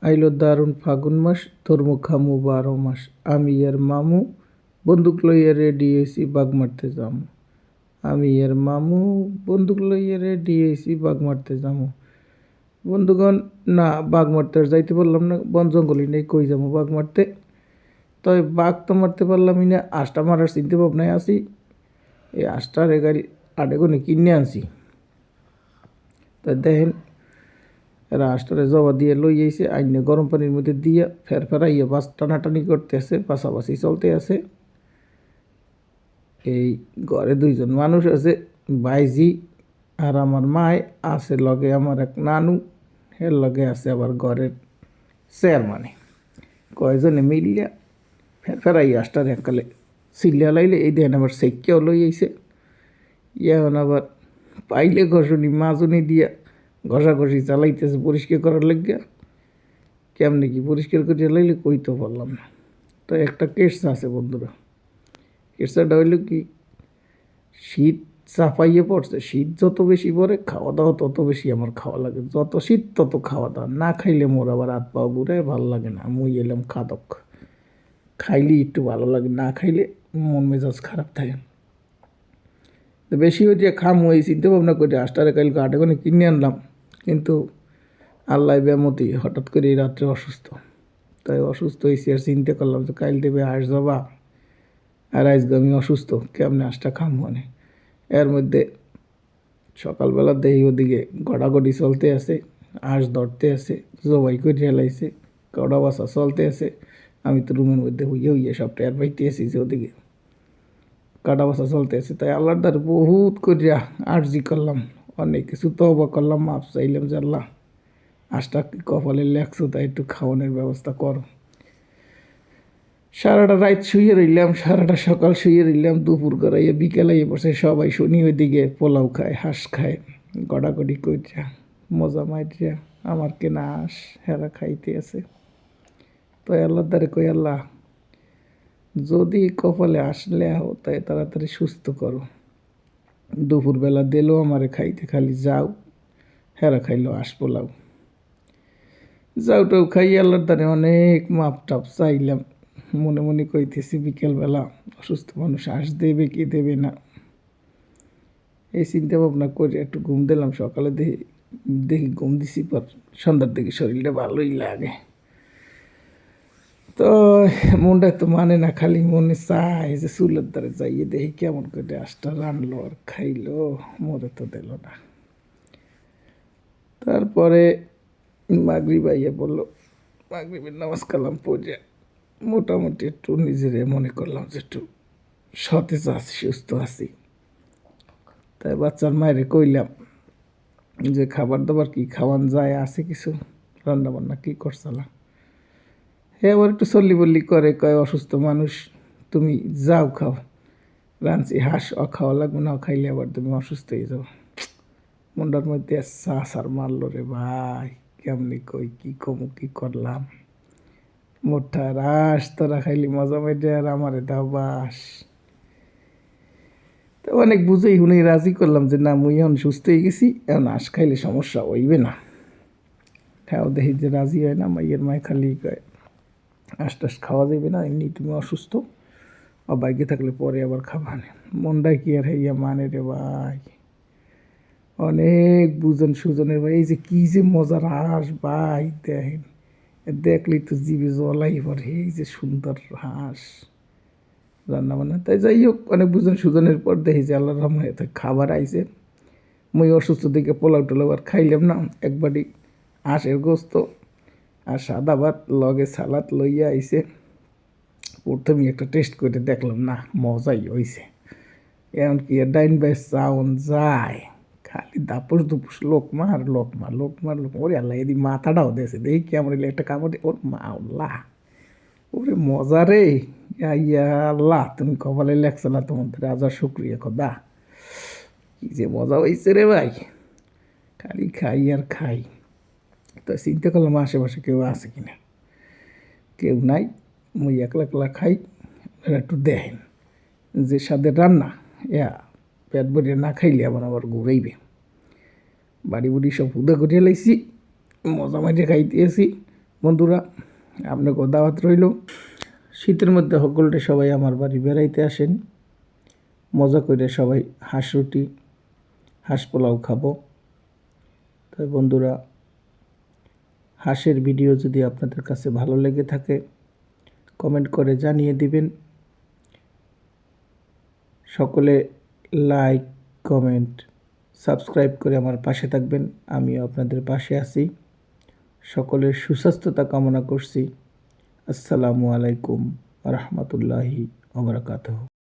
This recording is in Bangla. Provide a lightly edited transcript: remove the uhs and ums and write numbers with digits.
আইলো দারুণ ফাগুন মাস, ধর্ম খামু 12 মাস। আমি এর মামু, বন্দুক লইয়া রেডি হইছি বাঘ মারতে যামু। আমি এর মামু, বন্দুক লইয়া রেডি হইছি বাঘ মারতে যামু। বন্ধুগণ, না বাঘ মারতে আর যাইতে পারলাম না, বন জঙ্গলই নেই, কই যাবো বাঘ মারতে। তবে বাঘ তো মারতে পারলামই না, আঁশটা মারার চিন্তা ভাবনায় আছি। এই আঁশটা রেগাল আডেগুনে কিনে আনছি। তাই দেখেন এরা আঁশটারে জবা দিয়ে লই আইছে, আইনে গরম পানির মধ্যে দিয়ে ফেরাইয়া বাস টানাটানি করতে আছে, পাশাপাশি চলতে আছে। এই ঘরে দুইজন মানুষ আছে, বাইজি আর আমার মায় আছে, লগে আমার এক নানু, এর লগে আছে আবার ঘরের চেয়ারম্যানে। কয়জনে মিলিয়া ফেরাই আঁশটার এককালে সিলিয়া লাইলে এই দেন আবার সেক্কেও লই আইছে। এখন আবার পাইলে ঘষণি মাজনি দিয়া ঘষাঘষি চালাইতেছে পরিষ্কার করার লাগিয়া। কেমনি কি পরিষ্কার করিয়া লাইলে কইতে পারলাম না। তো একটা কেসা আছে বন্ধুরা, কেসাটা হইল কি, শীত চাপাইয়ে পড়ছে, শীত যত বেশি পড়ে খাওয়া দাওয়া তত বেশি আমার খাওয়া লাগে। যত শীত তত খাওয়া দাওয়া, না খাইলে মোর আবার হাত পাও ঘুরে ভালো লাগে না। মুই এলাম খাদক, খাইলে একটু ভালো লাগে, না খাইলে মন মেজাজ খারাপ থাকে। তো বেশি হইতে খাম ওই চিন্তা ভাবনা করে আস্টারে কালকে আটেখানে কিনে আনলাম, কিন্তু আল্লাহ ব্যামতি হঠাৎ করে এই রাত্রে অসুস্থ। তাই অসুস্থ হয়েছি আর চিন্তা করলাম যে কাল দেবে আস যাবা, আর আজকে আমি অসুস্থ, কেমনে আঁশটা খাম মানে। এর মধ্যে সকালবেলা দেহি ওদিকে গড়াগড়ি চলতে আছে, আঁশ ধরতে আছে, জবাই করে ঠেলাইছে, গড়া বাসা চলতে আছে। আমি তো রুমের মধ্যে হইয়ে সব টের পাইতে আছি যে ওদিকে কাটা বাসা চলতে আছে। তাই আল্লাহর দ্বারা বহুত করিয়া আর্জি করলাম, অনেক কিছু তওবা করলাম, মাপ চাইলাম যে আল্লাহ আঁশটা কপালে লেখছো, তাই একটু খাওয়ানোর ব্যবস্থা করো। সারাটা রাত শুয়ে রইলাম, সারাটা সকাল শুয়ে রইলাম, দুপুর করাইয়া বিকেল আইয়ে পড়ছে, সবাই শুনি ওইদিকে পোলাও খায়, হাঁস খায়, গড়াগড়ি কইরা মজা মাইরিয়া আমার কেনা হাঁস হেরা খাইতে আছে। তো আল্লাহর দ্বারে কই, আল্লাহ যদি কপালে আসলে হো তাই তাড়াতাড়ি সুস্থ করো। দুপুরবেলা দিলো আমারে খাইতে, খালি যাও, হেরা খাইলো হাঁস পোলাও। যাওটাও খাই আল্লাহর দ্বারে অনেক মাপ টাপ চাইলাম, মনে মনে কইতেছি বিকেলবেলা অসুস্থ মানুষ হাঁস দেবে কি দেবে না, এই চিন্তা ভাবনা করে একটু ঘুম দিলাম। সকালে দেখি দেখি ঘুম দিছি, পর সন্ধ্যার দিকে শরীরটা ভালোই লাগে। তো মনটা তো মানে না, খালি মনে চায় যে চুলের দ্বারে যাইয়ে দেখি কেমন করে আঁশটা রানলো আর খাইলো, মরে তো দিল না। তারপরে মাগরিব আইয়া বললো, মাগরিবের নামাজ কালাম পড়ে মোটামুটি একটু নিজেরে মনে করলাম যে একটু সতেজ আছি, সুস্থ আছি। তাই বাচ্চার মায়েরে কইলাম যে খাবার দাবার কি খাওয়ান যায়, আছে কিছু রান্না বান্না কী করছালা। হে আবার একটু চল্লি বল্লি করে, কয় অসুস্থ মানুষ তুমি যাও খাও, রাঁধছি হাঁস খাওয়া লাগবে না, খাইলে আবার তুমি অসুস্থ হয়ে যাও। মনটার মধ্যে সার মারলো রে ভাই, কেমনি কই কি কমু কি করলাম। মোটা রাস তোরা খাইলি মজা মেটে আর আমারে দাও বাস। তো অনেক বুঝেই শুনেই রাজি করলাম যে না, মুই এখন সুস্থ হয়ে গেছি, এখন আঁশ খাইলে সমস্যা হইবে না। খাও দেখি যে রাজি হয় না, মাইয়ের মায় খালি কয় আঁশ টাশ খাওয়া যাবে না, এমনি তুমি অসুস্থ, বাইকে থাকলে পরে আবার খাবা না। মনটাই কি আর হইয়া মানে রে ভাই, অনেক বুঝন সুজনের ভাই। এই যে কী যে মজার হাঁস ভাই, দেখেন দেখলেই তো জিভে জলাই পড়ে, এই যে সুন্দর হাঁস রান্না বান্না। তাই যাই হোক, অনেক বুঝন সুজনের পর দেখি যে আল্লাহর রহমতে খাবার আইছে। মুই অসুস্থ দিকে পোলাও টোলাও আর খাইলাম না, একবারই হাঁসের গোস্ত আর সাদা ভাত লগে সালাদ লইয়া আইছে। প্রথমে একটা টেস্ট করে দেখলাম, না মজাই হইছে। এমনকি ডাইন বাই চাউন যায়, খালি দাপুস দুপুস লোকমা আর লোকমা লোকমা লোকমা। ওরে আল্লাহ, এদি মাথাটাও দিয়েছে, দেখি কেমন একটা কামড়ে, ওর মাওলা, ওরে মজা রে। ইয়া আল্লাহ, তুমি কপালে লেখছো না, তোমাদের রাজার শুক্রিয়া খোদা, কি যে মজা হয়েছে রে ভাই। খালি খাই আর খাই। তো চিন্তা করলাম আশেপাশে কেউ আছে কিনা, কেউ নাই, মুই একলা একলা খাই। আপনারা একটু দেখেন যে স্বাদের রান্না, ইয়া পেট ভরিয়ে না খাইলে আবার আবার ঘুরাইবে। বাড়ি বুড়ি সব হুদা করিয়া লাইছি, মজা মারিয়ে খাইতেছি। বন্ধুরা আপনাকে দাওয়াত রইল, শীতের মধ্যে সকলটা সবাই আমার বাড়ি বেড়াইতে আসেন, মজা করে সবাই হাঁস রুটি হাঁস পোলাও খাবো। তাই বন্ধুরা, হাঁসের ভিডিও যদি আপনাদের কাছে ভালো লেগে থাকে কমেন্ট করে জানিয়ে দিবেন। সকলে লাইক, কমেন্ট, সাবস্ক্রাইব করে আমার পাশে থাকবেন। আমিও আপনাদের পাশে আছি। সকলের সুস্বাস্থ্যতা কামনা করছি। আসসালামু আলাইকুম ওয়া রাহমাতুল্লাহি ওয়া বারাকাতুহু।